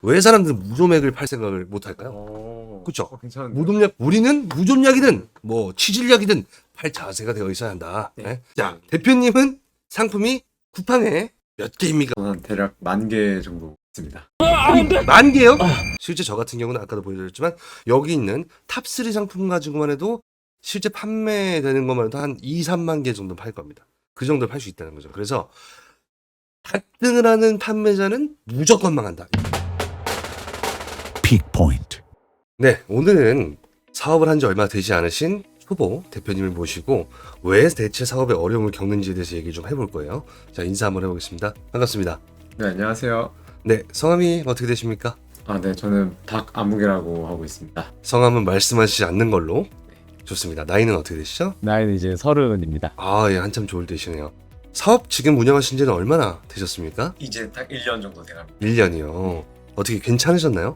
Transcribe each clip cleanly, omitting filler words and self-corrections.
왜 사람들은 무좀액을 팔 생각을 못 할까요? 그쵸? 괜찮은데. 무좀약, 우리는 무좀약이든 뭐 치질약이든 팔 자세가 되어 있어야 한다. 네. 네. 자, 대표님은 상품이 쿠팡에 몇 개입니까? 저는 대략 10,000개 정도 있습니다. 10,000개요? 실제 저 같은 경우는 아까도 보여드렸지만 여기 있는 탑3 상품 가지고만 해도 실제 판매되는 것만 해도 한 2, 3만 개 정도 팔 겁니다. 그 정도 팔 수 있다는 거죠. 그래서 닭등을 하는 판매자는 무조건 망한다. 픽포인트. 네, 오늘은 사업을 한 지 얼마 되지 않으신 초보 대표님을 모시고 왜 대체 사업에 어려움을 겪는지에 대해서 얘기 좀 해볼 거예요. 자, 인사 한번 해보겠습니다. 반갑습니다. 네, 안녕하세요. 네, 성함이 어떻게 되십니까? 네, 저는 박아무개라고 하고 있습니다. 성함은 말씀하시지 않는 걸로. 좋습니다. 나이는 어떻게 되시죠? 나이는 이제 30입니다. 아, 예, 한참 좋을 때시네요. 사업 지금 운영하신 지는 얼마나 되셨습니까? 이제 딱 1년 정도 돼갑니다. 1년이요. 어떻게 괜찮으셨나요?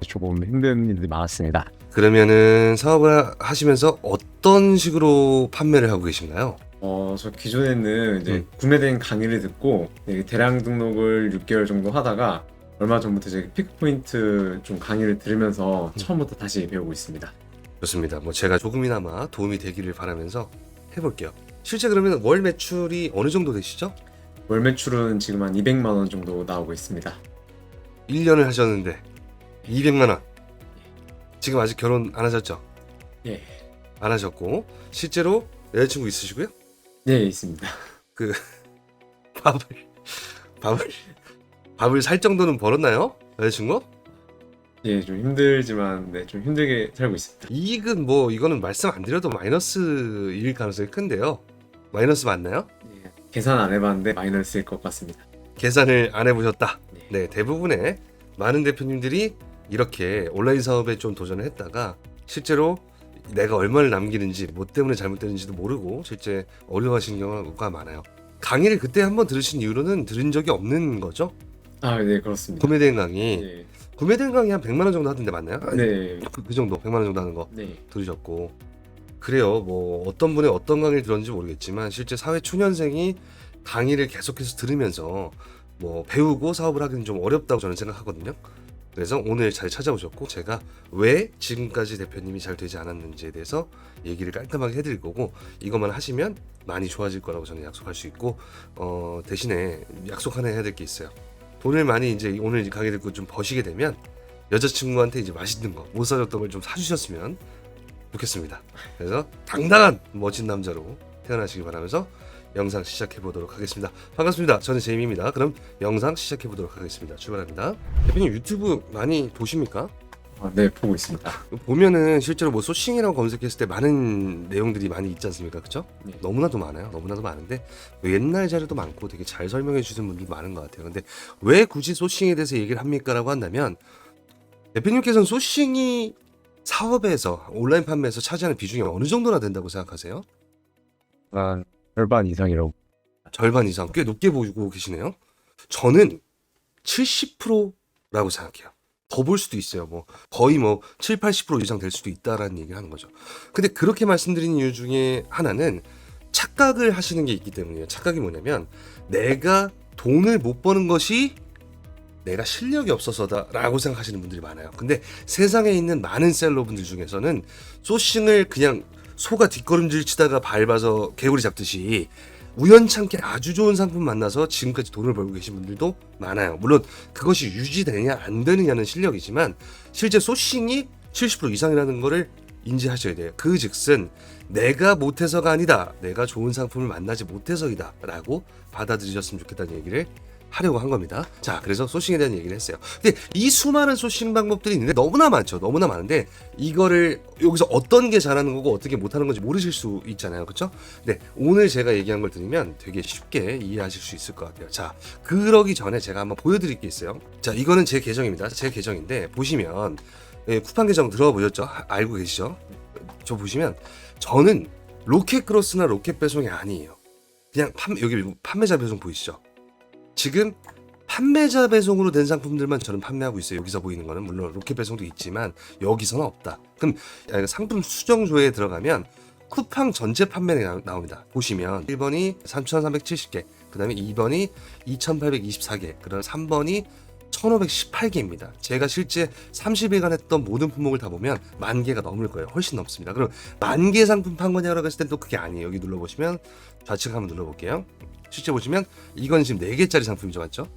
조금 힘든 일들이 많았습니다. 그러면은 사업을 하시면서 어떤 식으로 판매를 하고 계신가요? 저 기존에는 이제 구매된 강의를 듣고 대량 등록을 6개월 정도 하다가 얼마 전부터 이제 픽포인트 좀 강의를 들으면서 처음부터 다시 배우고 있습니다. 좋습니다. 뭐 제가 조금이나마 도움이 되기를 바라면서 해볼게요. 실제 그러면 월 매출이 어느 정도 되시죠? 월 매출은 지금 한 200만 원 정도 나오고 있습니다. 1년을 하셨는데 200만 원. 지금 아직 결혼 안 하셨죠? 예, 안 하셨고 실제로 여자친구 있으시고요? 네, 있습니다. 밥을 살 정도는 벌었나요? 여자친구? 예, 좀 힘들지만 좀 힘들게 살고 있습니다. 이익은 뭐 이거는 말씀 안 드려도 마이너스일 가능성이 큰데요. 마이너스 맞나요? 예, 계산 안 해봤는데 마이너스일 것 같습니다. 계산을 안 해보셨다. 네. 네, 대부분의 많은 대표님들이 이렇게 온라인 사업에 좀 도전을 했다가 실제로 내가 얼마를 남기는지 뭐 때문에 잘못되는지도 모르고 실제 어려워하시는 경우가 많아요. 강의를 그때 한번 들으신 이후로는 들은 적이 없는 거죠? 네, 그렇습니다. 구매된 강의. 네, 구매된 강의 한 100만 원 정도 하던데 맞나요? 네, 그 정도 100만 원 정도 하는 거 네. 들으셨고. 그래요. 뭐 어떤 분의 어떤 강의를 들었는지 모르겠지만 실제 사회 초년생이 강의를 계속해서 들으면서 뭐 배우고 사업을 하기는 좀 어렵다고 저는 생각하거든요. 그래서 오늘 잘 찾아오셨고 제가 왜 지금까지 대표님이 잘 되지 않았는지에 대해서 얘기를 깔끔하게 해드릴 거고 이것만 하시면 많이 좋아질 거라고 저는 약속할 수 있고 대신에 약속 하나 해야 될 게 있어요. 돈을 많이 이제 오늘 강의 듣고 좀 버시게 되면 여자친구한테 이제 맛있는 거 못 사줬던 걸 좀 사주셨으면 좋겠습니다. 그래서 당당한 멋진 남자로 태어나시기 바라면서 영상 시작해 보도록 하겠습니다. 반갑습니다. 저는 제임입니다. 그럼 영상 시작해 보도록 하겠습니다. 출발합니다. 대표님 유튜브 많이 보십니까? 네, 보고 있습니다. 보면은 실제로 뭐 소싱이라고 검색했을 때 많은 내용들이 많이 있지 않습니까? 그쵸? 네. 너무나도 많아요. 너무나도 많은데 옛날 자료도 많고 되게 잘 설명해 주시는 분들도 많은 것 같아요. 근데 왜 굳이 소싱에 대해서 얘기를 합니까? 라고 한다면 대표님께서는 소싱이 사업에서 온라인 판매에서 차지하는 비중이 어느 정도나 된다고 생각하세요? 한 절반 이상이라고. 절반 이상 꽤 높게 보고 계시네요. 저는 70%라고 생각해요. 더 볼 수도 있어요. 뭐 거의 뭐 7, 80% 이상 될 수도 있다라는 얘기를 하는 거죠. 근데 그렇게 말씀드린 이유 중에 하나는 착각을 하시는 게 있기 때문이에요. 착각이 뭐냐면 내가 돈을 못 버는 것이 내가 실력이 없어서다라고 생각하시는 분들이 많아요. 근데 세상에 있는 많은 셀러분들 중에서는 소싱을 그냥 소가 뒷걸음질 치다가 밟아서 개구리 잡듯이 우연찮게 아주 좋은 상품 만나서 지금까지 돈을 벌고 계신 분들도 많아요. 물론 그것이 유지되느냐 안 되느냐는 실력이지만 실제 소싱이 70% 이상이라는 거를 인지하셔야 돼요. 그 즉슨 내가 못해서가 아니다. 내가 좋은 상품을 만나지 못해서이다 라고 받아들이셨으면 좋겠다는 얘기를 하려고 한 겁니다. 자, 그래서 소싱에 대한 얘기를 했어요. 근데 이 수많은 소싱 방법들이 있는데 너무나 많죠. 너무나 많은데 이거를 여기서 어떤 게 잘하는 거고 어떻게 못하는 건지 모르실 수 있잖아요. 그렇죠? 네, 오늘 제가 얘기한 걸 들으면 되게 쉽게 이해하실 수 있을 것 같아요. 자, 그러기 전에 제가 한번 보여드릴 게 있어요. 자, 이거는 제 계정입니다. 제 계정인데 보시면 쿠팡 계정 들어가 보셨죠? 알고 계시죠? 저 보시면 저는 로켓 크로스나 로켓 배송이 아니에요. 그냥 여기 판매자 배송 보이시죠? 지금 판매자 배송으로 된 상품들만 저는 판매하고 있어요. 여기서 보이는 거는 물론 로켓 배송도 있지만 여기서는 없다. 그럼 상품 수정조에 들어가면 쿠팡 전체 판매가 나옵니다. 보시면 1번이 3,370개, 그 다음에 2번이 2,824개, 그 다음에 3번이 1518개입니다. 제가 실제 30일간 했던 모든 품목을 다 보면 10,000개가 넘을 거예요. 훨씬 넘습니다. 그럼 10,000개 상품 판 거냐라고 했을 땐 또 그게 아니에요. 여기 눌러보시면 좌측 한번 눌러볼게요. 실제 보시면 이건 지금 4개짜리 상품이죠. 맞죠?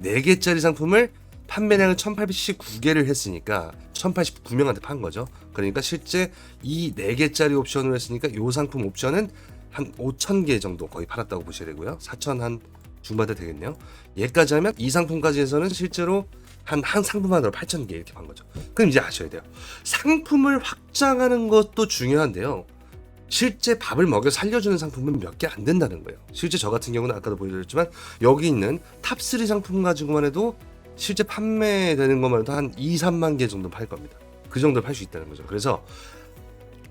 4개짜리 상품을 판매량을 1819개를 했으니까 1089명한테 판 거죠. 그러니까 실제 이 4개짜리 옵션을 했으니까 이 상품 옵션은 한 5,000개 정도 거의 팔았다고 보셔야 되고요. 4,000 한 중반대 되겠네요. 얘까지 하면 이 상품까지 해서는 실제로 한 상품 하나로 8,000개 이렇게 판 거죠. 그럼 이제 아셔야 돼요. 상품을 확장하는 것도 중요한데요. 실제 밥을 먹여 살려주는 상품은 몇 개 안 된다는 거예요. 실제 저 같은 경우는 아까도 보여드렸지만 여기 있는 탑3 상품 가지고만 해도 실제 판매되는 것만 해도 한 2, 3만 개 정도 팔 겁니다. 그 정도를 팔 수 있다는 거죠. 그래서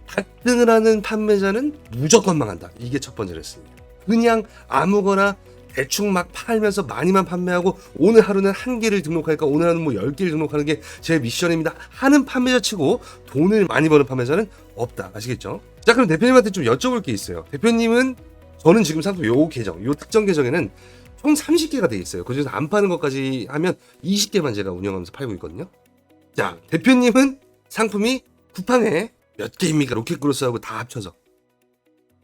갈등을 하는 판매자는 무조건 망한다. 이게 첫 번째 레슨입니다. 그냥 아무거나 대충 막 팔면서 많이만 판매하고 오늘 하루는 1개를 등록할까 오늘 하루는 뭐 10개를 등록하는 게 제 미션입니다 하는 판매자 치고 돈을 많이 버는 판매자는 없다. 아시겠죠? 자, 그럼 대표님한테 좀 여쭤볼 게 있어요. 대표님은 저는 지금 상품 요 계정, 요 특정 계정에는 총 30개가 돼 있어요. 그중에서 안 파는 것까지 하면 20개만 제가 운영하면서 팔고 있거든요. 자, 대표님은 상품이 쿠팡에 몇 개입니까? 로켓그로스하고 다 합쳐서.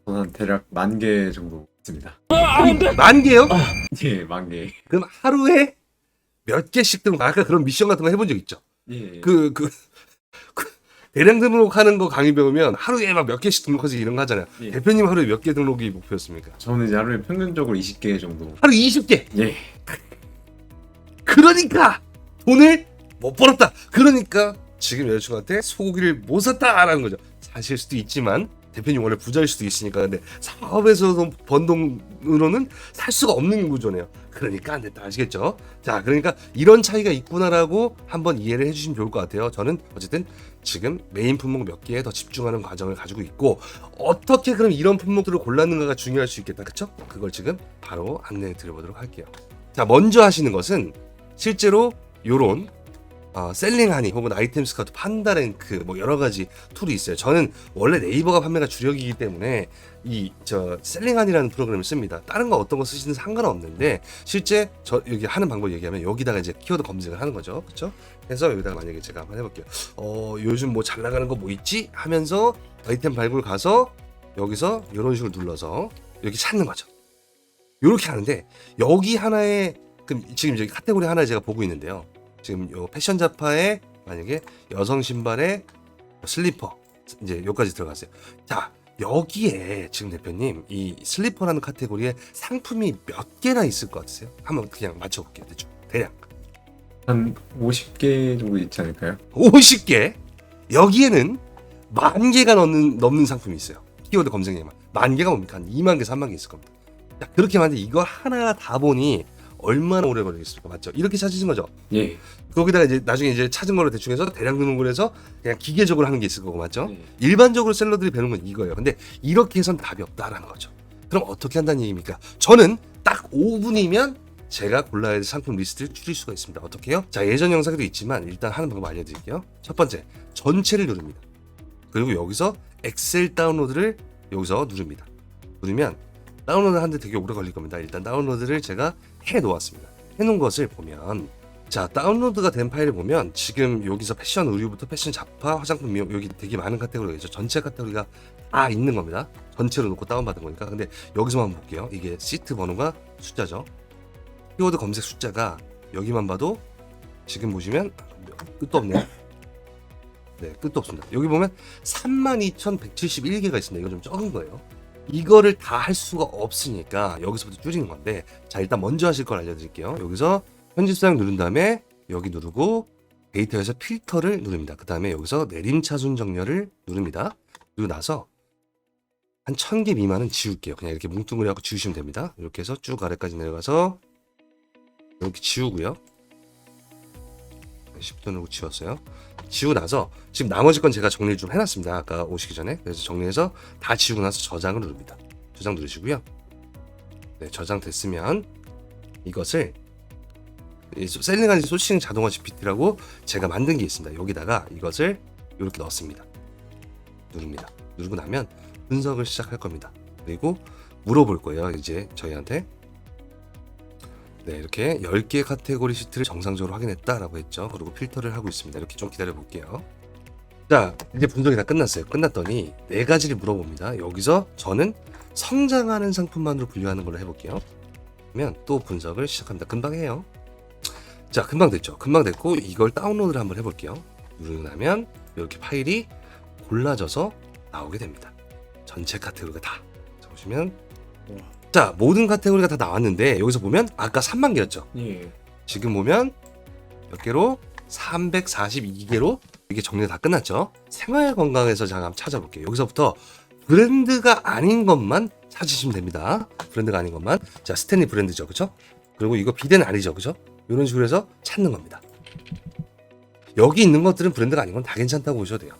저는 대략 10,000개 정도 있습니다. 10,000개요? 예, 10,000개. 그럼 하루에 몇 개씩 등록, 아까 그런 미션 같은 거 해본 적 있죠? 예. 그 대량 등록하는 거 강의 배우면 하루에 막 몇 개씩 등록하지 이런 거 하잖아요. 예. 대표님 하루에 몇 개 등록이 목표였습니까? 저는 이제 하루에 평균적으로 20개 정도. 하루 20개! 예. 그러니까 돈을 못 벌었다. 그러니까 지금 여자친구한테 소고기를 못 샀다라는 거죠. 사실 수도 있지만 대표님 원래 부자일 수도 있으니까. 근데 사업에서 번 돈으로는 살 수가 없는 구조네요. 그러니까 안 됐다. 아시겠죠? 자, 그러니까 이런 차이가 있구나라고 한번 이해를 해주시면 좋을 것 같아요. 저는 어쨌든 지금 메인 품목 몇 개에 더 집중하는 과정을 가지고 있고, 어떻게 그럼 이런 품목들을 골랐는가가 중요할 수 있겠다. 그쵸? 그걸 지금 바로 안내해 드려보도록 할게요. 자, 먼저 하시는 것은 실제로 요런 셀링하니 혹은 아이템 스카우트, 판다랭크 뭐 여러 가지 툴이 있어요. 저는 원래 네이버가 판매가 주력이기 때문에 이 셀링하니라는 프로그램을 씁니다. 다른 거 어떤 거 쓰시든 상관없는데 실제 저 여기 하는 방법 얘기하면 여기다가 이제 키워드 검색을 하는 거죠. 그렇죠? 그래서 여기다가 만약에 제가 한번 해볼게요. 요즘 뭐 잘 나가는 거 뭐 있지? 하면서 아이템 발굴 가서 여기서 이런 식으로 눌러서 여기 찾는 거죠. 이렇게 하는데 여기 하나에 그럼 지금 여기 카테고리 하나 제가 보고 있는데요. 지금 요 패션 잡화에 만약에 여성 신발에 슬리퍼 이제 여기까지 들어갔어요. 자, 여기에 지금 대표님 이 슬리퍼라는 카테고리에 상품이 몇 개나 있을 것 같으세요? 한번 그냥 맞춰볼게요. 대충 대략 한 50개 정도 있지 않을까요? 50개. 여기에는 10,000개가 넘는 상품이 있어요. 키워드 검색에만 10,000개가 뭡니까? 한 20,000개, 30,000개 있을 겁니다. 자, 그렇게 만데 이거 하나 다 보니 얼마나 오래 걸리겠습니까? 맞죠? 이렇게 찾으신 거죠? 예. 거기다가 이제 나중에 이제 찾은 거로 대충 해서 대량 등록을 해서 그냥 기계적으로 하는 게 있을 거고, 맞죠? 예. 일반적으로 셀러들이 배우는 건 이거예요. 근데 이렇게 해선 답이 없다라는 거죠. 그럼 어떻게 한다는 얘기입니까? 저는 딱 5분이면 제가 골라야 될 상품 리스트를 줄일 수가 있습니다. 어떻게 해요? 자, 예전 영상에도 있지만 일단 하는 방법 알려드릴게요. 첫 번째, 전체를 누릅니다. 그리고 여기서 엑셀 다운로드를 여기서 누릅니다. 누르면 다운로드 하는데 되게 오래 걸릴 겁니다. 일단 다운로드를 제가 해 놓았습니다. 해 놓은 것을 보면, 자, 다운로드가 된 파일을 보면 지금 여기서 패션 의류부터 패션 잡화, 화장품, 미용, 여기 되게 많은 카테고리가 있죠. 전체 카테고리가 다 있는 겁니다. 전체로 놓고 다운받은 거니까. 근데 여기서만 볼게요. 이게 시트 번호가 숫자죠. 키워드 검색 숫자가 여기만 봐도 지금 보시면 끝도 없네요. 네, 끝도 없습니다. 여기 보면 32,171개가 있습니다. 이거 좀 적은 거예요. 이거를 다 할 수가 없으니까 여기서부터 줄이는 건데, 자, 일단 먼저 하실 걸 알려드릴게요. 여기서 편집 사용 누른 다음에 여기 누르고 데이터에서 필터를 누릅니다. 그 다음에 여기서 내림차순 정렬을 누릅니다. 그리고 나서 한 1,000개 미만은 지울게요. 그냥 이렇게 뭉뚱그려갖고 지우시면 됩니다. 이렇게 해서 쭉 아래까지 내려가서 이렇게 지우고요. 10도 누르고 지웠어요. 지우고 나서 지금 나머지 건 제가 정리를 좀 해놨습니다. 아까 오시기 전에. 그래서 정리해서 다 지우고 나서 저장을 누릅니다. 저장 누르시고요. 네, 저장 됐으면 이것을 셀링하는 소싱 자동화 GPT라고 제가 만든 게 있습니다. 여기다가 이것을 이렇게 넣습니다. 누릅니다. 누르고 나면 분석을 시작할 겁니다. 그리고 물어볼 거예요. 이제 저희한테 네, 이렇게 10개 카테고리 시트를 정상적으로 확인했다라고 했죠. 그리고 필터를 하고 있습니다. 이렇게 좀 기다려 볼게요. 자, 이제 분석이 다 끝났어요. 끝났더니 4가지를 물어봅니다. 여기서 저는 성장하는 상품만으로 분류하는 걸로 해볼게요. 그러면 또 분석을 시작합니다. 금방 해요. 자, 금방 됐죠. 금방 됐고 이걸 다운로드를 한번 해볼게요. 누르고 나면 이렇게 파일이 골라져서 나오게 됩니다. 전체 카테고리가 다. 자, 보시면 자, 모든 카테고리가 다 나왔는데 여기서 보면 아까 3만 개였죠. 예. 지금 보면 몇 개로 342개로 이게 정리가 다 끝났죠. 생활 건강에서 제가 한번 찾아볼게요. 여기서부터 브랜드가 아닌 것만 찾으시면 됩니다. 브랜드가 아닌 것만. 자, 스탠리 브랜드죠, 그렇죠? 그리고 이거 비대는 아니죠, 그렇죠? 이런 식으로 해서 찾는 겁니다. 여기 있는 것들은 브랜드가 아닌 건 다 괜찮다고 보셔도 돼요.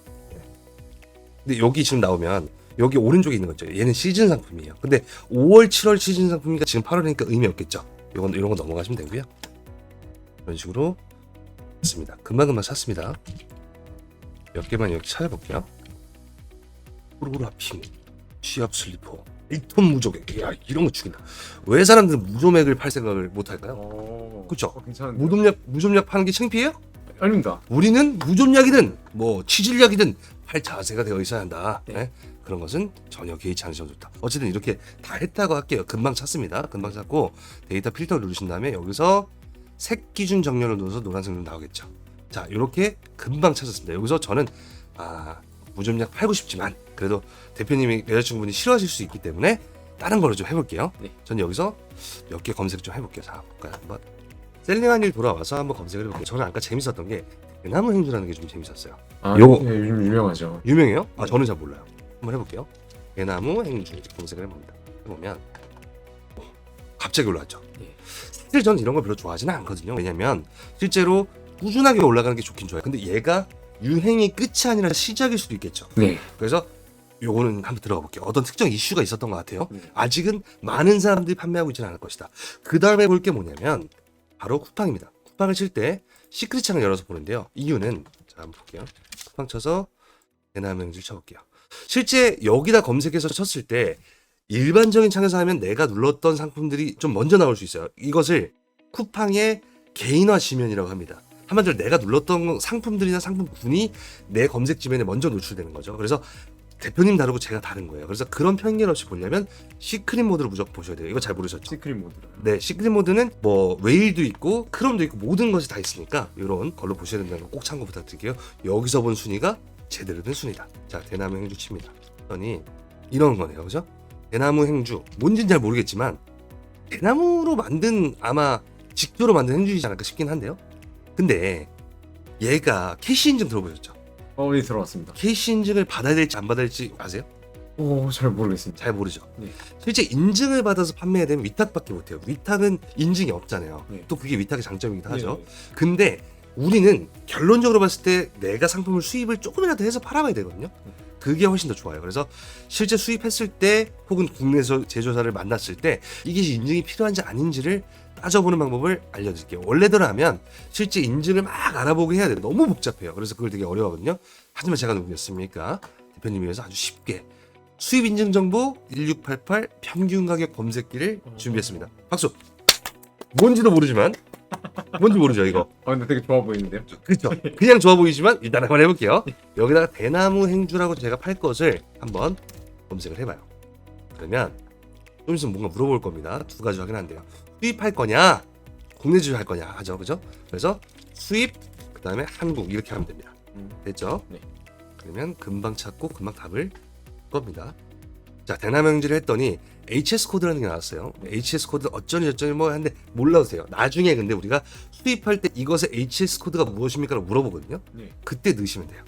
근데 여기 지금 나오면 여기 오른쪽에 있는 거죠. 얘는 시즌 상품이에요. 근데 5월, 7월 시즌 상품이니까 지금 8월이니까 의미 없겠죠. 이런 거 넘어가시면 되고요. 이런 식으로 했습니다. 금방금방 찾습니다. 몇 개만 여기 찾아볼게요. 프로그라핑, 취업 슬리퍼, 1톤 무조맥. 야, 이런 거 죽인다. 왜 사람들은 무조맥을 팔 생각을 못 할까요? 그쵸? 괜찮은데. 무좀약 파는 게 창피해요? 아닙니다. 우리는 무좀약이든 뭐 치질약이든 팔 자세가 되어 있어야 한다. 네. 네? 그런 것은 전혀 개의치 않으셔도 좋다. 어쨌든 이렇게 다 했다고 할게요. 금방 찾습니다. 금방 찾고 데이터 필터 누르신 다음에 여기서 색 기준 정렬을 눌러서 노란색으로 나오겠죠. 자, 이렇게 금방 찾았습니다. 여기서 저는 무좀약 팔고 싶지만 그래도 대표님이 여자친구분이 싫어하실 수 있기 때문에 다른 걸로 좀 해볼게요. 네. 저는 여기서 몇 개 검색 좀 해볼게요. 자, 볼까요? 한번 셀링한 일 돌아와서 한번 검색을 해볼게요. 저는 아까 재밌었던 게 대나무 행주라는 게 좀 재밌었어요. 요거 예, 요즘 유명하죠. 유명해요? 저는 잘 몰라요. 한번 해볼게요. 대나무 행주 검색을 해봅니다. 해보면 갑자기 올라왔죠. 예. 사실 저는 이런 걸 별로 좋아하지는 않거든요. 왜냐면 실제로 꾸준하게 올라가는 게 좋긴 좋아요. 근데 얘가 유행이 끝이 아니라 시작일 수도 있겠죠. 네. 그래서 요거는 한번 들어가 볼게요. 어떤 특정 이슈가 있었던 것 같아요. 네. 아직은 많은 사람들이 판매하고 있지는 않을 것이다. 그 다음에 볼 게 뭐냐면 바로 쿠팡입니다. 쿠팡을 칠 때 시크릿 창을 열어서 보는데요. 이유는 자, 한번 볼게요. 쿠팡 쳐서 대나무 행주를 쳐볼게요. 실제 여기다 검색해서 쳤을 때 일반적인 창에서 하면 내가 눌렀던 상품들이 좀 먼저 나올 수 있어요. 이것을 쿠팡의 개인화 지면이라고 합니다. 한마디로 내가 눌렀던 상품들이나 상품군이 내 검색 지면에 먼저 노출되는 거죠. 그래서 대표님 다르고 제가 다른 거예요. 그래서 그런 편견 없이 보려면 시크릿 모드를 무조건 보셔야 돼요. 이거 잘 모르셨죠? 시크릿 모드로. 네, 시크릿 모드는 뭐 웨일도 있고 크롬도 있고 모든 것이 다 있으니까 이런 걸로 보셔야 된다는 거 꼭 참고 부탁드릴게요. 여기서 본 순위가 제대로 된 순위다. 자, 대나무 행주 칩니다. 그러니 이런 거네요, 그죠? 대나무 행주 뭔지는 잘 모르겠지만 대나무로 만든 아마 직조로 만든 행주이지 않을까 싶긴 한데요. 근데 얘가 캐시 인증 들어보셨죠? 네, 들어왔습니다. 캐시 인증을 받아야 될지 안 받아야 될지 아세요? 잘 모르겠습니다. 잘 모르죠. 네. 실제 인증을 받아서 판매해야 되면 위탁밖에 못해요. 위탁은 인증이 없잖아요. 네. 또 그게 위탁의 장점이기도 하죠. 네. 근데 우리는 결론적으로 봤을 때 내가 상품을 수입을 조금이라도 해서 팔아봐야 되거든요. 그게 훨씬 더 좋아요. 그래서 실제 수입했을 때 혹은 국내에서 제조사를 만났을 때 이게 인증이 필요한지 아닌지를 따져보는 방법을 알려드릴게요. 원래대로라면 실제 인증을 막 알아보게 해야 돼요. 너무 복잡해요. 그래서 그걸 되게 어려워하거든요. 하지만 제가 누구였습니까? 대표님이 위해서 아주 쉽게 수입 인증 정보 1688 평균 가격 검색기를 준비했습니다. 박수! 뭔지도 모르지만 뭔지 모르죠 이거. 근데 되게 좋아 보이는데요? 그렇죠. 그냥 좋아 보이지만 일단 한번 해볼게요. 여기다가 대나무 행주라고 제가 팔 것을 한번 검색을 해봐요. 그러면 좀 있으면 뭔가 물어볼 겁니다. 두 가지 확인한대요. 수입할 거냐, 국내 제조할 거냐 하죠, 그죠? 그래서 수입, 그 다음에 한국 이렇게 하면 됩니다. 됐죠? 네. 그러면 금방 찾고 금방 답을 겁니다. 자, 대나무 행주를 했더니 HS 코드라는 게 나왔어요. HS 코드 어쩌니 저쩌니 뭐 하는데 몰라주세요. 나중에 근데 우리가 수입할 때 이것의 HS 코드가 무엇입니까라고 물어보거든요. 네. 그때 넣으시면 돼요.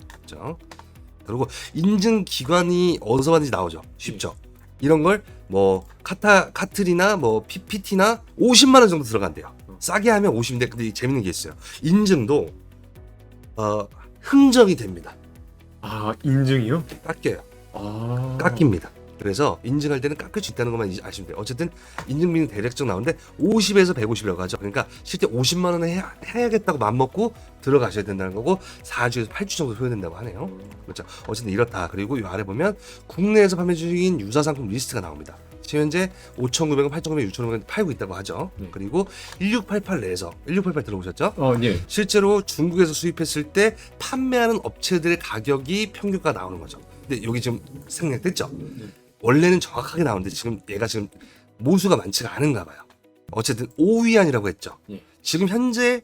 그렇죠? 그리고 인증 기관이 어디서 받는지 나오죠. 쉽죠. 이런 걸 뭐 카틀이나 뭐 PPT나 50만 원 정도 들어간대요. 싸게 하면 50인데 근데 재밌는 게 있어요. 인증도 흥정이 됩니다. 인증이요? 깎여요. 아. 깎입니다. 그래서 인증할 때는 깎을 수 있다는 것만 아시면 돼요. 어쨌든 인증비는 대략적 나오는데 50에서 150이라고 하죠. 그러니까 실제 50만 원에 해야겠다고 맘먹고 들어가셔야 된다는 거고 4주에서 8주 정도 소요된다고 하네요. 그렇죠. 어쨌든 이렇다. 그리고 이 아래 보면 국내에서 판매 중인 유사 상품 리스트가 나옵니다. 지금 현재 5,900원, 8,900원, 6,500원 팔고 있다고 하죠. 네. 그리고 1688 내에서 1688 들어보셨죠? 예. 실제로 중국에서 수입했을 때 판매하는 업체들의 가격이 평균가 나오는 거죠. 근데 여기 지금 생략됐죠? 원래는 정확하게 나오는데 지금 얘가 지금 모수가 많지가 않은가 봐요. 어쨌든 5위안이라고 했죠. 예. 지금 현재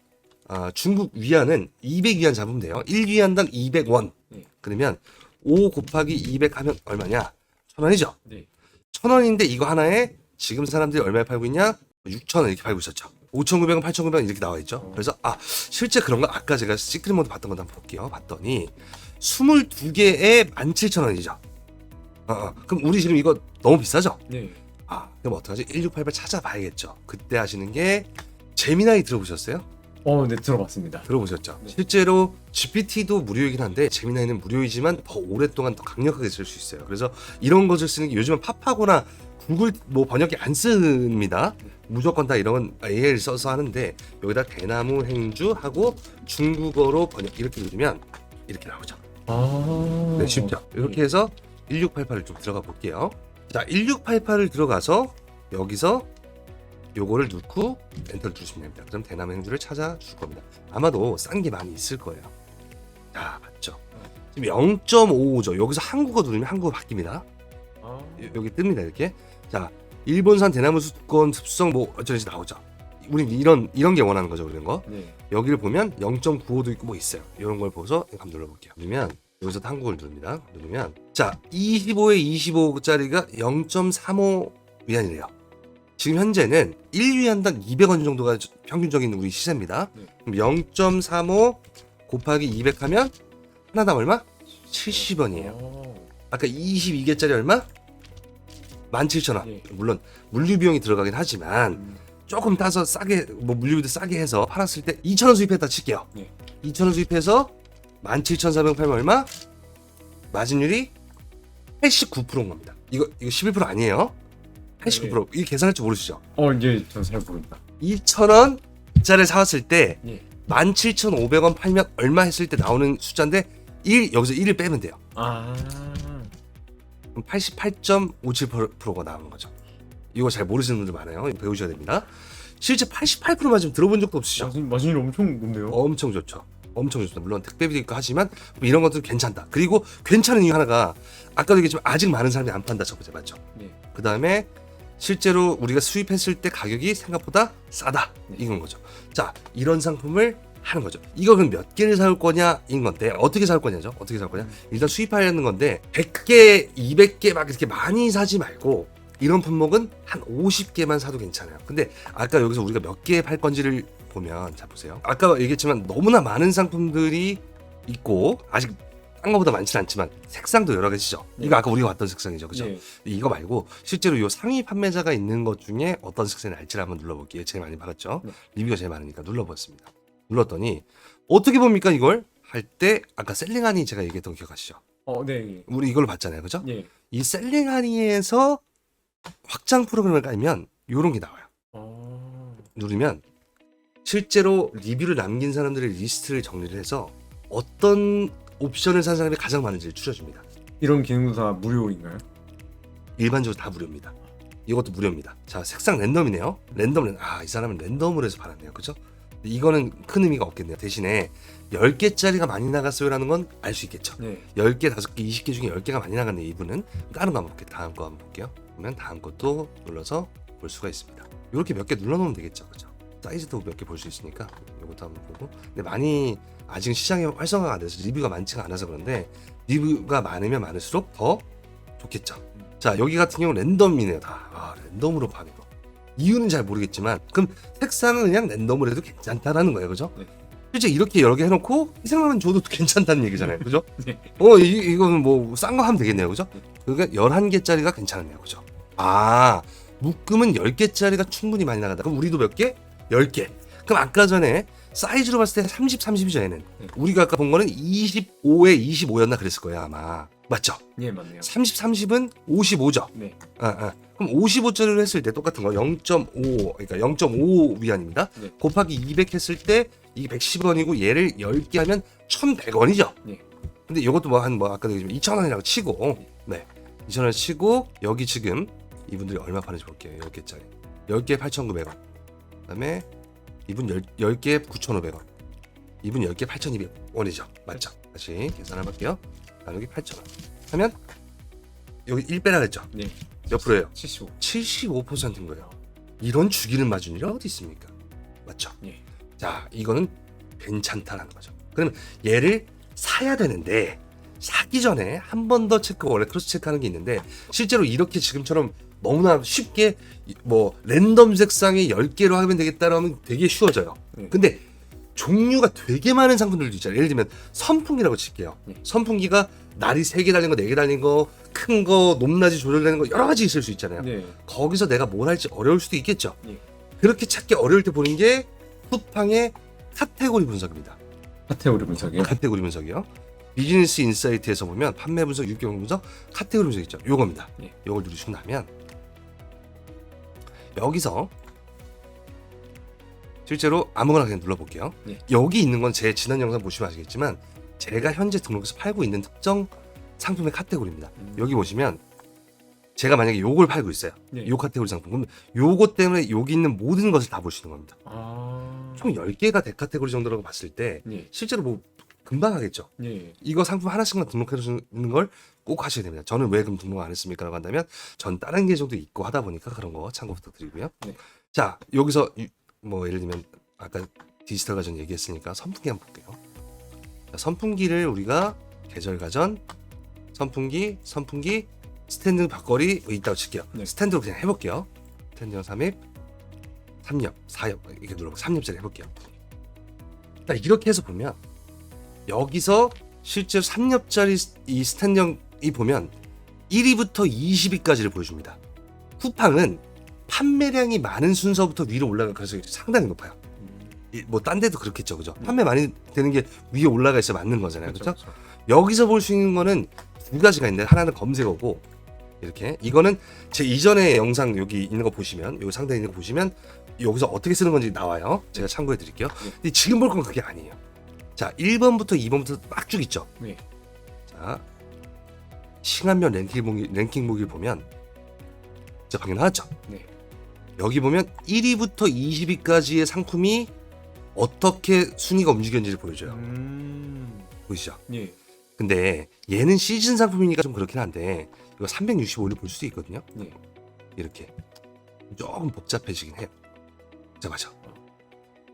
중국 위안은 200위안 잡으면 돼요. 1위안당 200원. 네. 그러면 5 곱하기 200 하면 얼마냐? 1,000원이죠. 네. 1,000원인데 이거 하나에 지금 사람들이 얼마에 팔고 있냐? 6,000원 이렇게 팔고 있었죠. 5,900원, 8,900원 이렇게 나와 있죠. 그래서 실제 그런 거 아까 제가 시크릿 모드 봤던 거 한번 볼게요. 봤더니 22개에 17,000원이죠. 그럼 우리 지금 이거 너무 비싸죠? 네. 그럼 어떡하지? 1688 찾아봐야겠죠. 그때 하시는 게 제미나이 들어보셨어요? 네, 들어봤습니다. 들어보셨죠? 네. 실제로 GPT도 무료이긴 한데 제미나이는 무료이지만 더 오랫동안 더 강력하게 쓸 수 있어요. 그래서 이런 것을 쓰는 게 요즘은 팝하거나 구글 뭐 번역기 안 씁니다. 무조건 다 이런 건 AI를 써서 하는데 여기다 대나무 행주하고 중국어로 번역 이렇게 누르면 이렇게 나오죠. 아. 네, 쉽죠. 이렇게 해서 1688을 좀 들어가 볼게요. 자, 1688을 들어가서 여기서 요거를 넣고 엔터를 누르시면 됩니다. 그럼 대나무 행주를 찾아줄 겁니다. 아마도 싼 게 많이 있을 거예요. 자, 맞죠? 지금 0.55죠. 여기서 한국어 누르면 한국어 바뀝니다. 여기 뜹니다. 이렇게. 자, 일본산 대나무 수건 습성 뭐 어쩌지 나오죠. 우린 이런 게 원하는 거죠. 그런 거. 네. 여기를 보면 0.95도 있고 뭐 있어요. 이런 걸 보고서 한번 눌러볼게요. 누르면 여기서 한국어를 누릅니다. 누르면 자 25에 25짜리가 0.35 위안이래요. 지금 현재는 1위안당 200원 정도가 평균적인 우리 시세입니다. 네. 그럼 0.35 곱하기 200 하면 하나당 얼마? 70원이에요. 아까 22개짜리 얼마? 17,000원. 예. 물론 물류 비용이 들어가긴 하지만 조금 따서 싸게 뭐 물류비도 싸게 해서 팔았을 때 2,000원 수입했다 칠게요. 네. 2,000원 수입해서 17,400원 팔면 얼마? 마진율이 89%인 겁니다. 이거 11% 아니에요? 89%. 이 계산할 줄 모르시죠? 이제 전 잘 모릅니다. 2,000원짜리 사왔을 때 예. 17,500원 팔면 얼마 했을 때 나오는 숫자인데 여기서 1을 빼면 돼요. 그럼 88.57%가 나오는 거죠. 이거 잘 모르시는 분들 많아요. 배우셔야 됩니다. 실제 88%만 좀 들어본 적도 없으시죠? 마진율 엄청 높네요. 엄청 좋죠. 엄청 좋습니다. 물론 택배비도 있고 하지만 뭐 이런 것들은 괜찮다. 그리고 괜찮은 이유 하나가 아까도 얘기했지만 아직 많은 사람이 안 판다. 첫 번째 맞죠? 네. 그 다음에 실제로 우리가 수입했을 때 가격이 생각보다 싸다. 이건 거죠. 자, 이런 상품을 하는 거죠. 이거 그럼 몇 개를 사올 거냐인 건데 어떻게 사올 거냐죠? 어떻게 사올 거냐? 일단 수입하려는 건데 100개, 200개 막 이렇게 많이 사지 말고 이런 품목은 한 50개만 사도 괜찮아요. 근데 아까 여기서 우리가 몇 개 팔 건지를 보면 자 보세요. 아까 얘기했지만 너무나 많은 상품들이 있고 아직 딴 거보다 많지는 않지만 색상도 여러 가지죠. 이거 아까 우리가 봤던 색상이죠. 그죠? 네. 이거 말고 실제로 이 상위 판매자가 있는 것 중에 어떤 색상이 날지를 한번 눌러볼게요. 제일 많이 받았죠. 네. 리뷰가 제일 많으니까 눌러보았습니다. 눌렀더니 어떻게 봅니까 이걸? 할 때 아까 셀링하니 제가 얘기했던 거 기억하시죠? 네. 우리 이걸로 봤잖아요. 그죠? 예. 이 셀링하니에서 확장 프로그램을 깔면 이런 게 나와요. 누르면 실제로 리뷰를 남긴 사람들의 리스트를 정리를 해서 어떤 옵션을 산 사람이 가장 많은지를 추려줍니다. 이런 기능도 다 무료인가요? 일반적으로 다 무료입니다. 이것도 무료입니다. 자, 색상 랜덤이네요. 이 사람은 랜덤으로 해서 팔았네요. 그죠? 이거는 큰 의미가 없겠네요. 대신에 10개짜리가 많이 나갔어요라는 건 알 수 있겠죠. 네. 10개, 5개, 20개 중에 10개가 많이 나갔네. 이분은 다른 거 한번 볼게요. 다음 거 한번 볼게요. 그러면 다음 것도 눌러서 볼 수가 있습니다. 이렇게 몇 개 눌러놓으면 되겠죠. 그죠? 사이즈도 몇 개 볼 수 있으니까 이것도 한번 보고. 근데 많이 아직 시장에 활성화가 안 돼서 리뷰가 많지가 않아서 그런데 리뷰가 많으면 많을수록 더 좋겠죠. 자, 여기 같은 경우 랜덤이네요. 다 랜덤으로 파는 거. 이유는 잘 모르겠지만 그럼 색상은 그냥 랜덤으로 해도 괜찮다라는 거예요. 그죠? 네. 실제 이렇게 여러 개 해놓고 이 색상만 줘도 괜찮다는 얘기잖아요. 그죠? 네. 이거는 뭐 싼 거 하면 되겠네요. 그죠? 그러니까 11개짜리가 괜찮네요. 그죠? 묶음은 10개짜리가 충분히 많이 나가다. 그럼 우리도 몇 개? 10개. 그럼 아까 전에 사이즈로 봤을 때 30, 30이죠, 얘는. 우리가 아까 본 거는 25에 25였나 그랬을 거예요, 아마. 맞죠? 예, 맞네요. 30, 30은 55죠. 네. 그럼 55짜리로 했을 때 똑같은 거 0.5, 그러니까 0.5 위안입니다. 네. 곱하기 200 했을 때 이게 110원이고 얘를 10개 하면 1,100원이죠. 네. 근데 이것도 아까도 얘기했지만 2,000원이라고 치고, 네. 2,000원 치고 여기 지금 이분들이 얼마 파는지 볼게요. 10개짜리 10개 8,900원. 그다음에 이분 10개 9,500원. 이분 10개 8,200원이죠. 맞죠? 다시 계산을 해볼게요. 나누기 8,000원 하면 여기 1빼라 했죠? 네. 몇 프로예요? 75. 75%인 거예요. 이런 주기를 맞은 일이 어디 있습니까? 맞죠? 예. 자, 이거는 괜찮다라는 거죠. 그러면 얘를 사야 되는데 사기 전에 한 번 더 체크, 원래 크로스 체크하는 게 있는데 실제로 이렇게 지금처럼 너무나 쉽게 뭐 랜덤 색상의 10개로 하면 되겠다라면 되게 쉬워져요. 네. 근데 종류가 되게 많은 상품들도 있잖아요. 예를 들면 선풍기라고 칠게요. 네. 선풍기가 날이 3개 달린 거, 4개 달린 거, 큰 거, 높낮이 조절되는 거 여러 가지 있을 수 있잖아요. 네. 거기서 내가 뭘 할지 어려울 수도 있겠죠. 네. 그렇게 찾기 어려울 때 보는 게 쿠팡의 카테고리 분석입니다. 카테고리 분석이요. 카테고리 분석이요. 비즈니스 인사이트에서 보면 판매 분석, 유격 분석, 카테고리 분석 있죠. 요겁니다. 네. 요걸 누르시고 나면 여기서 실제로 아무거나 그냥 눌러볼게요. 네. 여기 있는 건 제 지난 영상 보시면 아시겠지만 제가 현재 등록해서 팔고 있는 특정 상품의 카테고리입니다. 여기 보시면 제가 만약에 요걸 팔고 있어요. 네. 요 카테고리 상품. 그럼 요것 때문에 여기 있는 모든 것을 다 볼 수 있는 겁니다. 아. 총 10개가 대카테고리 정도라고 봤을 때 네. 실제로 뭐 금방 하겠죠. 네. 이거 상품 하나씩만 등록해 주는 걸 꼭 하셔야 됩니다. 저는 왜 그럼 등록 안 했습니까? 라고 한다면 전 다른 계정도 있고 하다 보니까 그런 거 참고 부탁드리고요. 네. 자, 여기서 뭐 예를 들면 아까 디지털 가전 얘기했으니까 선풍기 한번 볼게요. 자, 선풍기를 우리가 계절 가전 선풍기 스탠드 벽걸이 있다고 칠게요. 네. 스탠드로 그냥 해볼게요. 스탠드형 3엽 3엽 4엽 이렇게 눌러보고 3엽짜리 해볼게요. 자, 이렇게 해서 보면 여기서 실제로 3엽짜리 이 스탠드형이 보면 1위부터 20위까지를 보여줍니다. 쿠팡은 판매량이 많은 순서부터 위로 올라갈 가능성이 상당히 높아요. 뭐 딴 데도 그렇겠죠, 그죠? 판매 많이 되는 게 위에 올라가 있어야 맞는 거잖아요, 그렇죠? 여기서 볼 수 있는 거는 두 가지가 있는데 하나는 검색어고 이렇게 이거는 제 이전에 영상 여기 있는 거 보시면 여기 상단에 있는 거 보시면 여기서 어떻게 쓰는 건지 나와요. 제가 참고해 드릴게요. 근데 지금 볼 건 그게 아니에요. 자, 1번부터 2번부터 막 쭉 있죠. 네. 자, 싱한면 랭킹 보기를 보면 자, 방금 나왔죠. 네. 여기 보면 1위부터 20위까지의 상품이 어떻게 순위가 움직였는지를 보여줘요. 보이시죠? 예. 근데 얘는 시즌 상품이니까 좀 그렇긴 한데 이거 365일 볼 수도 있거든요. 네. 이렇게 조금 복잡해지긴 해요. 자, 맞아.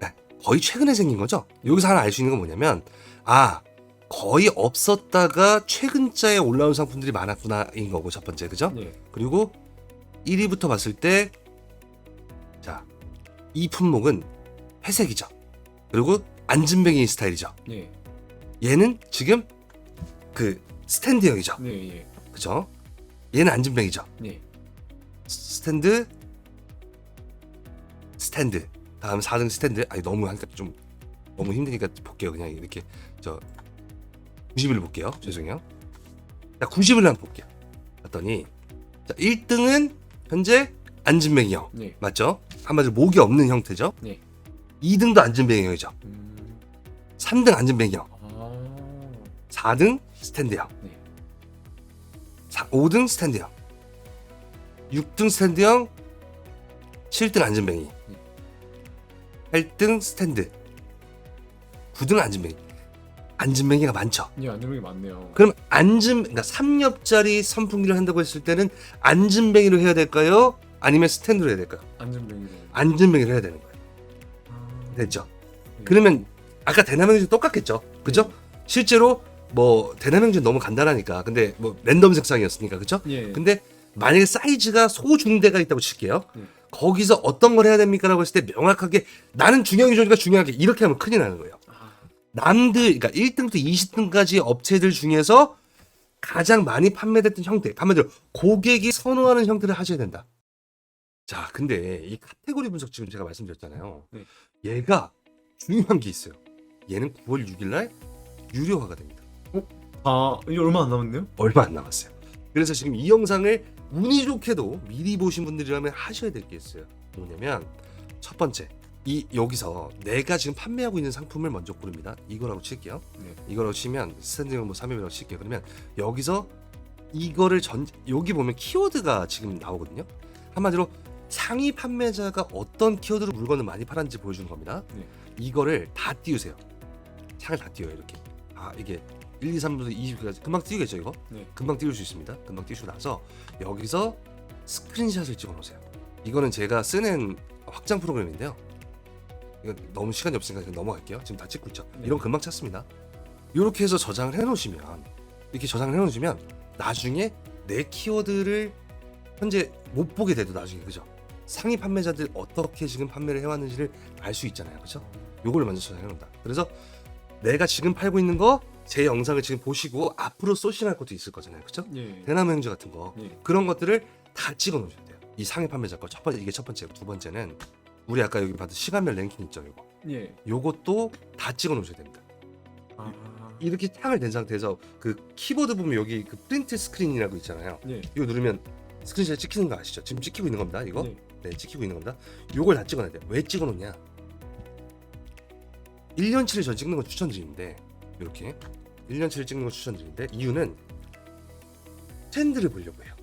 네, 거의 최근에 생긴 거죠. 여기서 하나 알 수 있는 건 뭐냐면 거의 없었다가 최근자에 올라온 상품들이 많았구나인 거고 첫 번째, 그죠? 네. 그리고 1위부터 봤을 때 자, 이 품목은 회색이죠. 그리고 안진뱅이 스타일이죠. 네. 얘는 지금 그 스탠드형이죠. 네. 예. 그죠? 얘는 안진뱅이죠. 네. 스탠드 다음 4등 스탠드. 아니 너무 하니까 좀 너무 힘드니까 볼게요. 그냥 이렇게 저 90을 볼게요. 죄송해요. 자, 90을 한번 볼게요. 봤더니 자, 1등은 현재 안진뱅이형. 네. 맞죠? 한마디로 목이 없는 형태죠. 네. 2등도 안진뱅이형이죠. 3등 안진뱅이형. 아. 4등 스탠드형. 네. 5등 스탠드형. 6등 스탠드형. 7등 안진뱅이. 8등 스탠드. 9등 안진뱅이. 안진뱅이가 많죠. 예, 안전뱅이 많네요. 그럼 그러니까 3엽짜리 선풍기를 한다고 했을 때는 안진뱅이로 해야 될까요? 아니면 스탠드로 해야 될까요? 안전뱅이로. 안진뱅이로 해야 되는 거예요. 됐죠? 그러면 아까 대남행주 똑같겠죠? 그죠? 실제로 뭐 대남행주 너무 간단하니까 근데 뭐 랜덤 색상이었으니까 그죠? 예. 근데 만약에 사이즈가 소중대가 있다고 칠게요. 네. 거기서 어떤 걸 해야 됩니까? 라고 했을 때 명확하게 나는 중형이 좋으니까 중요하게 이렇게 하면 큰일 나는 거예요. 남들, 그러니까 1등부터 20등까지 업체들 중에서 가장 많이 판매됐던 형태, 한마디로 고객이 선호하는 형태를 하셔야 된다. 자, 근데 이 카테고리 분석 지금 제가 말씀드렸잖아요. 네. 얘가 중요한 게 있어요. 얘는 9월 6일날 유료화가 됩니다. 아, 이게 얼마 안 남았네요? 얼마 안 남았어요. 그래서 지금 이 영상을 운이 좋게도 미리 보신 분들이라면 하셔야 될 게 있어요. 뭐냐면 첫 번째, 여기서 내가 지금 판매하고 있는 상품을 먼저 고릅니다. 이거라고 칠게요. 네. 이거라고 치면 스탠딩 뭐 3엽이라고 칠게요. 그러면 여기서 이거를 여기 보면 키워드가 지금 나오거든요. 한마디로 상위 판매자가 어떤 키워드로 물건을 많이 팔았는지 보여주는 겁니다. 네. 이거를 다 띄우세요. 창을 다 띄워요. 이렇게. 이게 1, 2, 3부터 20까지 금방 띄우겠죠 이거? 네. 금방 띄울 수 있습니다. 금방 띄우시고 나서 여기서 스크린샷을 찍어 놓으세요. 이거는 제가 쓰는 확장 프로그램인데요. 이거 너무 시간이 없으니까 그냥 넘어갈게요. 지금 다 찍고 있죠. 네. 이런 거 금방 찾습니다. 이렇게 해서 저장을 해놓으시면 이렇게 저장을 해놓으시면 나중에 내 키워드를 현재 못 보게 돼도 나중에 그죠? 상위 판매자들 어떻게 지금 판매를 해왔는지를 알 수 있잖아요, 그죠? 요걸 먼저 저장해놓는다. 그래서 내가 지금 팔고 있는 거 제 영상을 지금 보시고 앞으로 소싱할 것도 있을 거잖아요, 그죠? 예. 대나무 형제 같은 거 예. 그런 것들을 다 찍어 놓으셔야 돼요. 이 상위 판매자 거 첫 번째 이게 첫 번째고 두 번째는 우리 아까 여기 봤던 시간별 랭킹 있죠, 요거. 예. 요것도 다 찍어 놓으셔야 됩니다. 아. 이렇게 창을 댄 상태에서 그 키보드 보면 여기 그 프린트 스크린이라고 있잖아요. 예. 이거 누르면 스크린샷 찍히는 거 아시죠? 지금 찍히고 있는 겁니다. 이거. 예. 네, 찍히고 있는 겁니다. 요걸 다 찍어놔야 돼요. 왜 찍어놓냐? 1년치를 전 찍는 건 추천드리는데 이렇게 1년치를 찍는 건 추천드리는데 이유는 트렌드를 보려고 해요.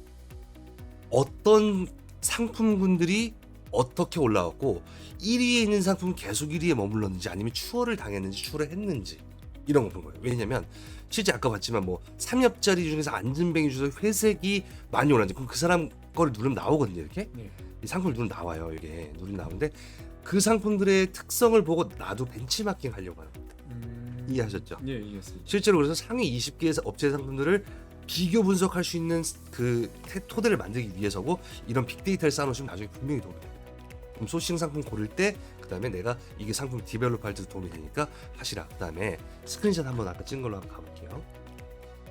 어떤 상품군들이 어떻게 올라왔고 1위에 있는 상품 계속 1위에 머물렀는지 아니면 추월을 당했는지 추월을 했는지 이런 거 본 거예요. 왜냐면 실제 아까 봤지만 뭐 3엽짜리 중에서 안전뱅이 중에서 회색이 많이 올랐는데 그럼 그 사람 거를 누르면 나오거든요. 이렇게 예. 이 상품을 누르면 나와요. 이게 누르면 나오는데 그 상품들의 특성을 보고 나도 벤치마킹 하려고 하는 겁니다. 이해하셨죠? 예, 이해했습니다. 실제로 그래서 상위 20개의 업체 상품들을 비교 분석할 수 있는 그 토대를 만들기 위해서고 이런 빅데이터를 쌓아놓으시면 나중에 분명히 도움이 됩니다. 그럼 소싱 상품 고를 때 그다음에 내가 이게 상품 디벨롭할 때도 도움이 되니까 하시라. 그다음에 스크린샷 한번 아까 찍은 걸로 한번 가볼게요.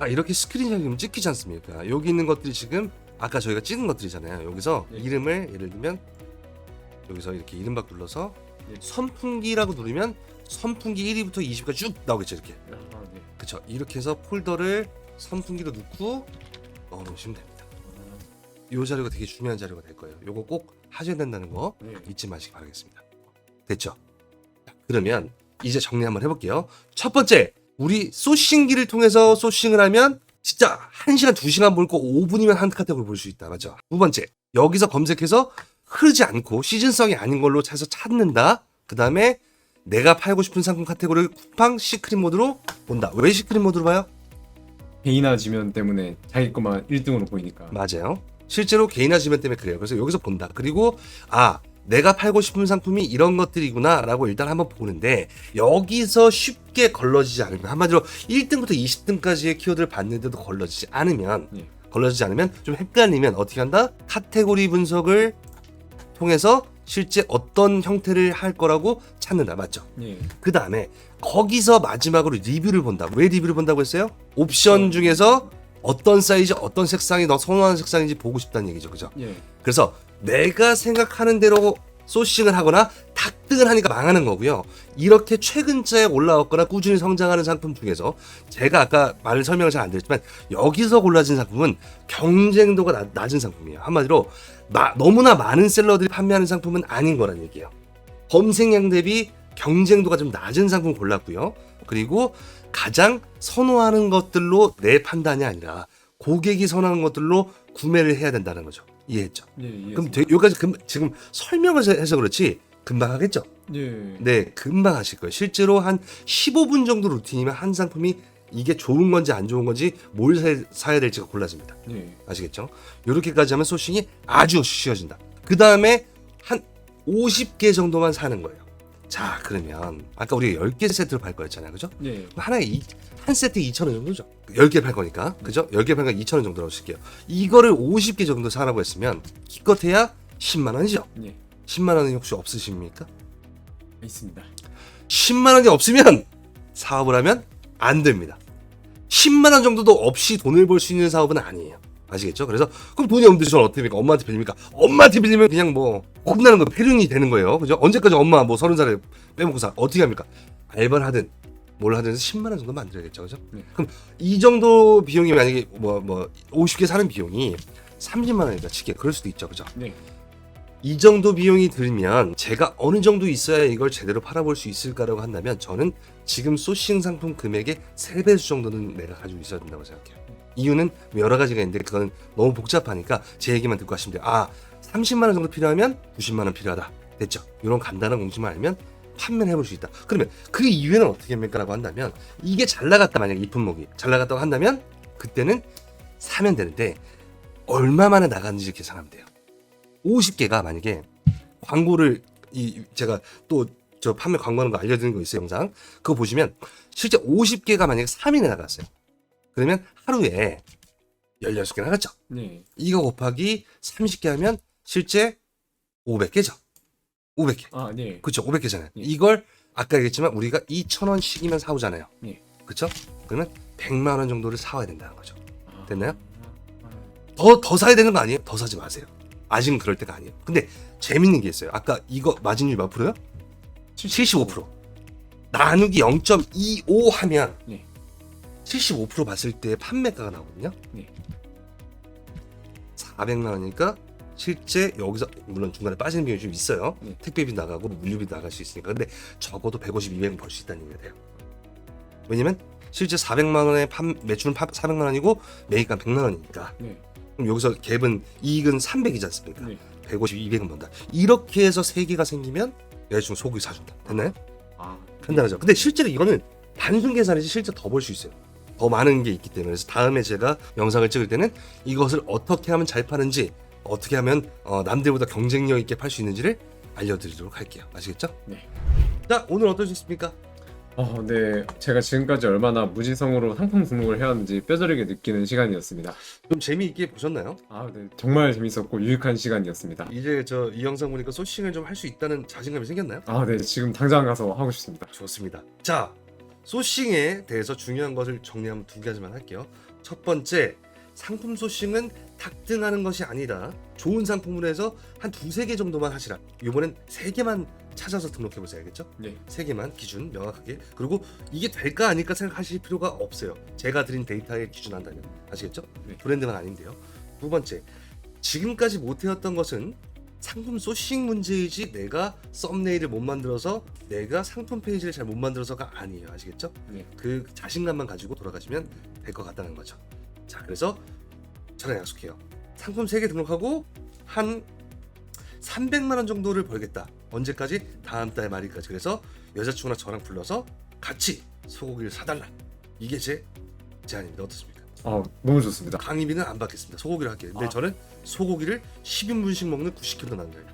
이렇게 스크린샷이 찍히지 않습니까? 여기 있는 것들이 지금 아까 저희가 찍은 것들이잖아요. 여기서 네. 이름을 예를 들면 여기서 이렇게 이름 박 눌러서 네. 선풍기라고 누르면 선풍기 1위부터 20까지 쭉 나오겠죠. 이렇게. 아, 네. 그쵸. 이렇게 해서 폴더를 선풍기로 넣고 넣어놓으시면 됩니다. 이 자료가 되게 중요한 자료가 될 거예요. 요거 꼭 하셔야 된다는 거 네. 잊지 마시기 바라겠습니다. 됐죠? 자, 그러면 이제 정리 한번 해볼게요. 첫 번째, 우리 소싱기를 통해서 소싱을 하면 진짜 1시간, 2시간 볼 거 5분이면 한 카테고리 볼 수 있다. 맞죠? 두 번째, 여기서 검색해서 흐르지 않고 시즌성이 아닌 걸로 해서 찾는다. 그 다음에 내가 팔고 싶은 상품 카테고리를 쿠팡 시크릿 모드로 본다. 왜 시크릿 모드로 봐요? 개인화 지면 때문에 자기 것만 1등으로 보이니까. 맞아요. 실제로 개인화 지면 때문에 그래요. 그래서 여기서 본다. 그리고 내가 팔고 싶은 상품이 이런 것들이구나 라고 일단 한번 보는데 여기서 쉽게 걸러지지 않으면 한마디로 1등부터 20등까지의 키워드를 봤는데도 걸러지지 않으면 좀 헷갈리면 어떻게 한다? 카테고리 분석을 통해서 실제 어떤 형태를 할 거라고 찾는다. 맞죠? 예. 그 다음에 거기서 마지막으로 리뷰를 본다. 왜 리뷰를 본다고 했어요? 옵션 중에서 어떤 사이즈, 어떤 색상이 너 선호하는 색상인지 보고 싶다는 얘기죠. 그죠? 예. 그래서 내가 생각하는 대로 소싱을 하거나 탁등을 하니까 망하는 거고요. 이렇게 최근자에 올라왔거나 꾸준히 성장하는 상품 중에서 제가 아까 설명을 잘 안 드렸지만 여기서 골라진 상품은 경쟁도가 낮은 상품이에요. 한마디로 너무나 많은 셀러들이 판매하는 상품은 아닌 거란 얘기예요. 검색량 대비 경쟁도가 좀 낮은 상품 골랐고요. 그리고 가장 선호하는 것들로 내 판단이 아니라 고객이 선호하는 것들로 구매를 해야 된다는 거죠. 이해했죠? 예, 이해했습니다. 그럼 여기까지 지금 설명을 해서 그렇지 금방 하겠죠? 예. 네, 금방 하실 거예요. 실제로 한 15분 정도 루틴이면 한 상품이 이게 좋은 건지 안 좋은 건지 뭘 사야 될지가 골라집니다. 예. 아시겠죠? 이렇게까지 하면 소싱이 아주 쉬워진다. 그 다음에 한 50개 정도만 사는 거예요. 자, 그러면 아까 우리가 10개 세트로 팔 거였잖아요. 그죠? 예. 하나에 한 세트 2,000원 정도죠. 10개 팔 거니까. 그죠? 10개 팔 거니까 2,000원 정도라고 칠게요. 이거를 50개 정도 사라고 했으면 기껏해야 10만 원이죠. 예. 10만 원이 혹시 없으십니까? 있습니다. 10만 원이 없으면 사업을 하면 안 됩니다. 10만 원 정도도 없이 돈을 벌 수 있는 사업은 아니에요. 아시겠죠? 그래서 그럼 돈이 없는데 저는 어떻게 합니까? 엄마한테 빌립니까? 엄마한테 빌리면 그냥 뭐 혼나는 거 폐륜이 되는 거예요. 그죠? 언제까지 엄마 뭐 30살에 빼먹고 어떻게 합니까? 알바를 하든 뭘 하든 10만 원 정도 만들어야겠죠. 그죠? 네. 그럼 이 정도 비용이 만약에 뭐 50개 사는 비용이 30만 원이니까 치게 그럴 수도 있죠. 그죠? 네. 이 정도 비용이 들면 제가 어느 정도 있어야 이걸 제대로 팔아볼 수 있을까라고 한다면 저는 지금 소싱 상품 금액의 3배수 정도는 내가 가지고 있어야 된다고 생각해요. 이유는 여러 가지가 있는데 그건 너무 복잡하니까 제 얘기만 듣고 하시면 돼요. 아, 30만 원 정도 필요하면 90만 원 필요하다. 됐죠? 이런 간단한 공식만 알면 판매를 해볼 수 있다. 그러면 그 이후에는 어떻게 합니까? 라고 한다면 이게 잘 나갔다, 만약에 이 품목이 잘 나갔다고 한다면 그때는 사면 되는데 얼마 만에 나갔는지 계산하면 돼요. 50개가 만약에 광고를 제가 또 저 판매 광고하는 거 알려드리는 거 있어요, 영상. 그거 보시면 실제 50개가 만약에 3일에 나갔어요. 그러면 하루에 16개 나갔죠. 네. 이거 곱하기 30개 하면 실제 500개죠. 500개. 아, 네. 그렇죠. 500개잖아요. 네. 이걸 아까 얘기했지만 우리가 2,000원씩이면 사오잖아요. 네. 그렇죠? 그러면 100만 원 정도를 사와야 된다는 거죠. 아, 됐나요? 더 사야 되는 거 아니에요? 더 사지 마세요. 아직은 그럴 때가 아니에요. 근데 재밌는 게 있어요. 아까 이거 마진율 몇 프로요? 75%. 나누기 0.25 하면 네. 75% 봤을 때 판매가가 나오거든요. 네. 400만 원이니까 실제 여기서 물론 중간에 빠지는 비용이 좀 있어요. 네. 택배비 나가고 물류비 나갈 수 있으니까. 근데 적어도 150, 200은 벌 수 있다는 얘기가 돼요. 왜냐면 실제 400만 원의 매출은 400만 원이고 매입가는 100만 원이니까. 네. 그럼 여기서 갭은 이익은 300이지 않습니까? 네. 150, 200은 번다. 이렇게 해서 3개가 생기면 여자친구 소고기 사준다. 됐나요? 아, 간단하죠. 근데 실제로 이거는 단순 계산이지 실제 더 벌 수 있어요. 더 많은 게 있기 때문에. 그래서 다음에 제가 영상을 찍을 때는 이것을 어떻게 하면 잘 파는지, 어떻게 하면 남들보다 경쟁력 있게 팔 수 있는지를 알려드리도록 할게요. 아시겠죠? 네. 자, 오늘 어떠셨습니까? 네. 제가 지금까지 얼마나 무지성으로 상품 등록을 해왔는지 뼈저리게 느끼는 시간이었습니다. 좀 재미있게 보셨나요? 네. 정말 재밌었고 유익한 시간이었습니다. 이제 이 영상 보니까 소싱을 좀 할 수 있다는 자신감이 생겼나요? 네. 지금 당장 가서 하고 싶습니다. 좋습니다. 자, 소싱에 대해서 중요한 것을 정리하면 2가지만 할게요. 첫 번째, 상품 소싱은 탁등하는 것이 아니다. 좋은 상품을 해서 한 2-3개 정도만 하시라. 이번엔 3개만 찾아서 등록해보세요. 알겠죠? 네. 3개만 기준 명확하게. 그리고 이게 될까 아닐까 생각하실 필요가 없어요. 제가 드린 데이터에 기준한다면. 아시겠죠? 네. 브랜드만 아닌데요. 2번째, 지금까지 못해왔던 것은 상품 소싱 문제이지 내가 썸네일을 못 만들어서, 내가 상품 페이지를 잘 못 만들어서가 아니에요. 아시겠죠? 네. 그 자신감만 가지고 돌아가시면 될 것 같다는 거죠. 자, 그래서 저는 약속해요. 상품 3개 등록하고 한 300만 원 정도를 벌겠다. 언제까지? 다음 달 말일까지. 그래서 여자친구나 저랑 불러서 같이 소고기를 사달라. 이게 제 제안입니다. 어떻습니까? 너무 좋습니다. 강의비는 안 받겠습니다. 소고기를 할게요. 근데 저는 소고기를 10인분씩 먹는 90kg 남자예요.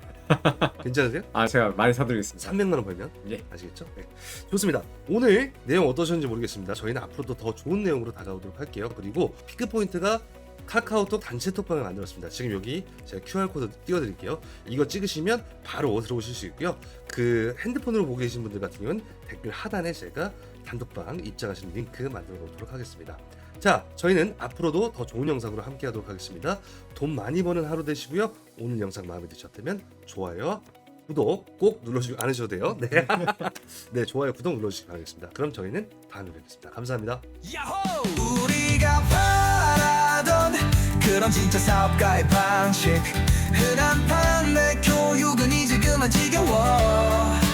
괜찮으세요? 제가 많이 사드리겠습니다. 300만 원 벌면? 예. 아시겠죠? 네. 좋습니다. 오늘 내용 어떠셨는지 모르겠습니다. 저희는 앞으로도 더 좋은 내용으로 다가오도록 할게요. 그리고 피크포인트가 카카오톡 단체 톡방을 만들었습니다. 지금 여기 제가 QR코드 띄워드릴게요. 이거 찍으시면 바로 들어오실 수 있고요. 그 핸드폰으로 보고 계신 분들 같은 경우는 댓글 하단에 제가 단톡방 입장하시는 링크 만들어 놓도록 하겠습니다. 자, 저희는 앞으로도 더 좋은 영상으로 함께 하도록 하겠습니다. 돈 많이 버는 하루 되시고요. 오늘 영상 마음에 드셨다면 좋아요와 구독 꼭 눌러주시고, 안 하셔도 돼요. 네. 네, 좋아요, 구독 눌러주시기 바라겠습니다. 그럼 저희는 다음에 뵙겠습니다. 감사합니다. 야호! 우리가 바라던 그런 진짜 사업가의 방식, 흔한 판매 교육은 이제 그만 지겨워.